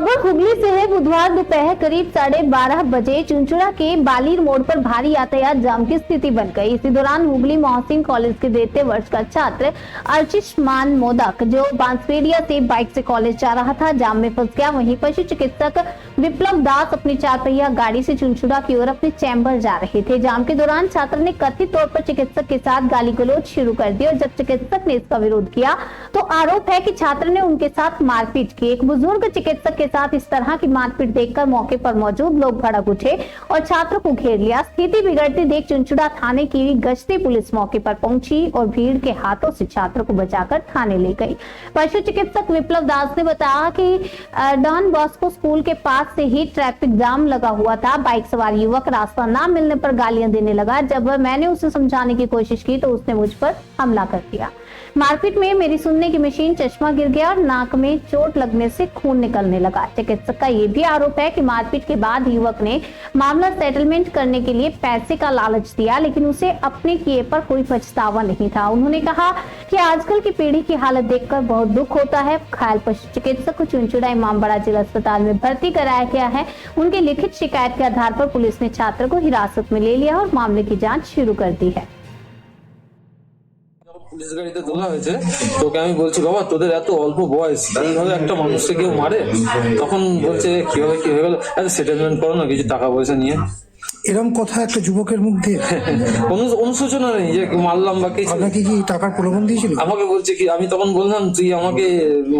खबर हुगली से है। बुधवार दोपहर करीब 12:30 बजे चुनचुड़ा के बालीर मोड़ पर भारी यातायात जाम की स्थिति बन गई। इसी दौरान हुगली मोहसिन कॉलेज के 3रे वर्ष का छात्र अर्चिष्मान मोदक जो बांसपेड़िया से बाइक से कॉलेज जा रहा था, जाम में फंस गया। वहीं पशु चिकित्सक विप्लव दास अपनी 4 पहिया गाड़ी से चुनचुड़ा की ओर अपने चैम्बर जा रहे थे। जाम के दौरान छात्र ने कथित तौर पर चिकित्सक के साथ गाली गलौज शुरू कर दी और जब चिकित्सक ने इसका विरोध किया तो आरोप है कि छात्र ने उनके साथ मारपीट की। एक बुजुर्ग चिकित्सक के साथ इस तरह की मारपीट देखकर मौके पर मौजूद लोग भड़क उठे और छात्र को घेर लिया। स्थिति बिगड़ती देख चुनचुड़ा थाने की गश्ती पुलिस मौके पर पहुंची और भीड़ के हाथों से छात्र को बचाकर थाने ले गई। पशु चिकित्सक विप्लव दास ने बताया कि डॉन बॉस्को स्कूल के पास से ही ट्रैफिक जाम लगा हुआ था। बाइक सवार युवक रास्ता न मिलने पर गालियां देने लगा। जब मैंने उसे समझाने की कोशिश की तो उसने मुझ पर हमला कर दिया। मारपीट में मेरी सुनने की मशीन, चश्मा गिर गया और नाक में चोट लगने से खून निकलने लगा। चिकित्सक का यह भी आरोप है कि मारपीट के बाद युवक ने मामला सेटलमेंट करने के लिए पैसे का लालच दिया, लेकिन उसे अपने किए पर कोई पछतावा नहीं था। उन्होंने कहा कि आजकल की पीढ़ी की हालत देखकर बहुत दुख होता है। घायल पशु चिकित्सक को चुनचुड़ा इमामबाड़ा जिला अस्पताल में भर्ती कराया गया है। उनकी लिखित शिकायत के आधार पर पुलिस ने छात्र को हिरासत में ले लिया और मामले की जाँच शुरू कर दी है। পুলিশ গাড়িতে তোলা হয়েছে, তোকে আমি বলছি বাবা তোদের এত অল্প বয়স এইভাবে একটা মানুষকে কেউ মারে, তখন বলছে কিভাবে কি হয়ে গেল, আচ্ছা সেটেলমেন্ট করো না কিছু টাকা পয়সা নিয়ে। এরকম কথা একটা যুবকের মুখ দিয়ে কোনো অনুশোচনা নেই যে মারলাম বা কিছু। আপনাকে কি টাকার প্রলোভন দিয়েছিল? আমাকে বলছে কি, আমি তখন বললাম তুই আমাকে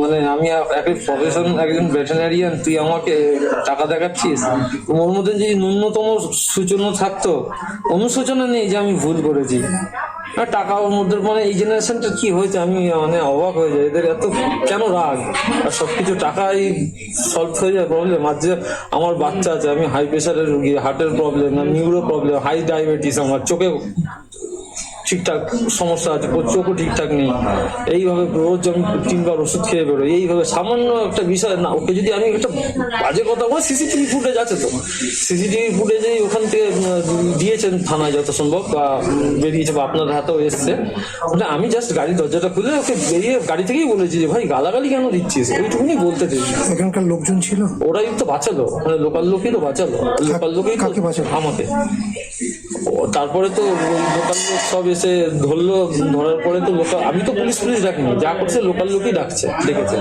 মানে আমি একটা প্রফেশন একজন ভেটেরিনারিয়ান, তুই আমাকে টাকা দেখাচ্ছিস। ওর মধ্যে যদি ন্যূনতম সূচনা থাকতো, অনুশোচনা নেই যে আমি ভুল করেছি। টাকা ওর মধ্যে মানে এই জেনারেশনটা কি হয়েছে আমি মানে অবাক হয়ে যায়, এদের এত কেন রাগ আর সবকিছু টাকাই সলভ হয়ে যায় প্রবলেম। আজ যে আমার বাচ্চা আছে, আমি হাই প্রেশারের রুগী, হার্টের problem, neuro problem, high diabetes, আমার চোখে ঠিকঠাক সমস্যা আছে, চোখও ঠিকঠাক নেই। এইভাবে রোজ আমি 3 বার ওষুধ খেয়ে বেরোই। এইভাবে সামান্য একটা বিষয় না, ওকে যদি আমি একটা বাজে কথা বলি, সিসিটিভি ফুটেজ আছে তো, সিসিটিভি ফুটেজে ওখান থেকে দিয়েছেন থানায় যত সম্ভব বা বেরিয়েছে বা আপনার হাতেও এসছে। আমি জাস্ট গাড়ির দরজাটা খুলে ওকে বেরিয়ে গাড়ি থেকেই বলেছি যে ভাই গালাগালি কেন দিচ্ছিস, ওইটুকুনি বলতে দিয়েছি। এখানকার লোকজন ছিল, ওরাই তো বাঁচালো, মানে লোকাল লোকই তো বাঁচালো। লোকাল লোকই আমাকে। তারপরে তো লোকাল লোক সব এসে ধরলো, ধরার পরে তো লোকাল, আমি তো পুলিশ ডাকিনি, যা করছে লোকাল লোকই ডাকছে, দেখেছে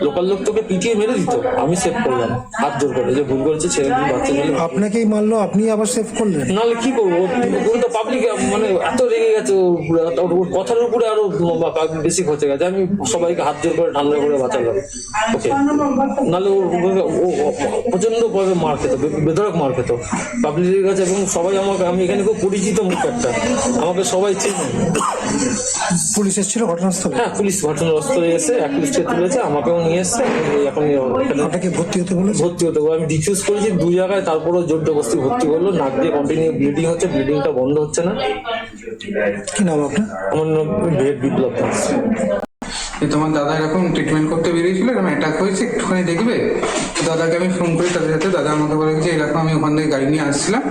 লোকাল লোক তোকে পিটিয়ে মেরে দিত, আমি সেভ করলাম হাত জোর করে যে ভুল করেছে ছেড়ে দিন বাচ্চা মেলে। আপনাকেই মারলো, আপনি আবার সেভ করলেন? নাহলে কি করবো, ওই তো পাবলিক মানে এত রেগে গেছে, ওর কথার উপরে আরো বেশি খচে গেছে। আমি সবাইকে হাত জোর করে ঠান্ডা করে বাঁচালাম ওকে, নাহলে ও প্রচন্ড ভাবে মার খেত, বেধড়ক মার খেত পাবলিকের কাছে। এবং সবাই আমাকে, আমি এখানে খুব পরিচিত মুখ একটা, আমাকে সবাই চেনে। পুলিশ এসেছিল ঘটনাস্থলে? হ্যাঁ, পুলিশ ঘটনাস্থলে এসে অ্যাকুস্টে তুলেছে, আমাকেও নিয়ে এসছে। এখন আপনাকে ভর্তি হতে বলে? ভর্তি হতে বলে, আমি ডিফিউজ করেছি 2 জায়গায়, তারপরও জোর জবরদস্তি ভর্তি করলো। নাক দিয়ে কন্টিনিউ ব্লিডিং হচ্ছে, ব্লিডিংটা বন্ধ হচ্ছে না। কি নাম আপনার? আমার নাম বিপ্লব দাস। তোমার দাদা এরকম ট্রিটমেন্ট করতে বেরিয়েছিল, এরকম অ্যাটাক হয়েছে, একটুখানি দেখবে। দাদাকে আমি ফোন করি, তাদের সাথে দাদা আমাকে বলে যে এরকম আমি ওখান থেকে গাড়ি নিয়ে আসছিলাম,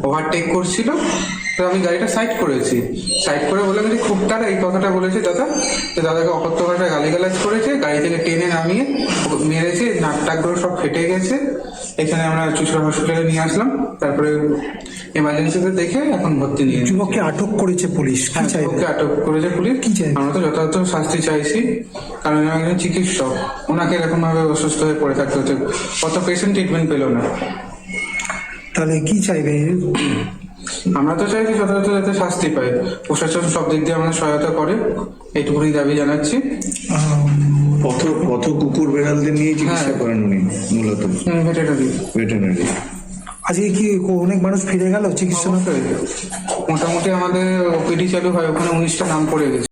ওভারটেক করছিল, তো আমি গাড়িটা সাইড করেছি। সাইড করে বললাম যে খুব তারা এই কথাটা বলেছে দাদা, তো দাদাকে অকথ্য ভাষায় গালিগালাজ করেছে, গাড়ি থেকে টেনে নামিয়ে মেরেছে, নাক টাকগুলো সব ফেটে গেছে। এখানে আমরা চুচড়া হসপিটালে নিয়ে আসলাম, তারপরে এমার্জেন্সিতে দেখে এখন ভর্তি নিয়ে। যুবককে আটক করেছে পুলিশ, কি চাই? যুবককে আটক করেছে পুলিশ, কি চাই? আমরা তো যথাযথ শাস্তি চাইছি, কারণ একজন চিকিৎসক, ওনাকে এরকম ভাবে অসুস্থ হয়ে পড়ে থাকতে হচ্ছে, কত পেশেন্ট ট্রিটমেন্ট পেল না। তাহলে কি চাইবে? আমরা তো চাইছি যথাযথ যাতে শাস্তি পায়, প্রশাসন সব দিক দিয়ে আমাদের সহায়তা করে, এইটুকুনি দাবি জানাচ্ছি। পথ কুকুর বেড়ালদের নিয়ে চিকিৎসা করেন উনি মূলত? ভেটেরিনারি। আজকে কি অনেক মানুষ ফিরে গেল চিকিৎসা? মোটামুটি আমাদের ওপিডি চালু হয়, ওখানে 19টা নাম পড়ে গেছে।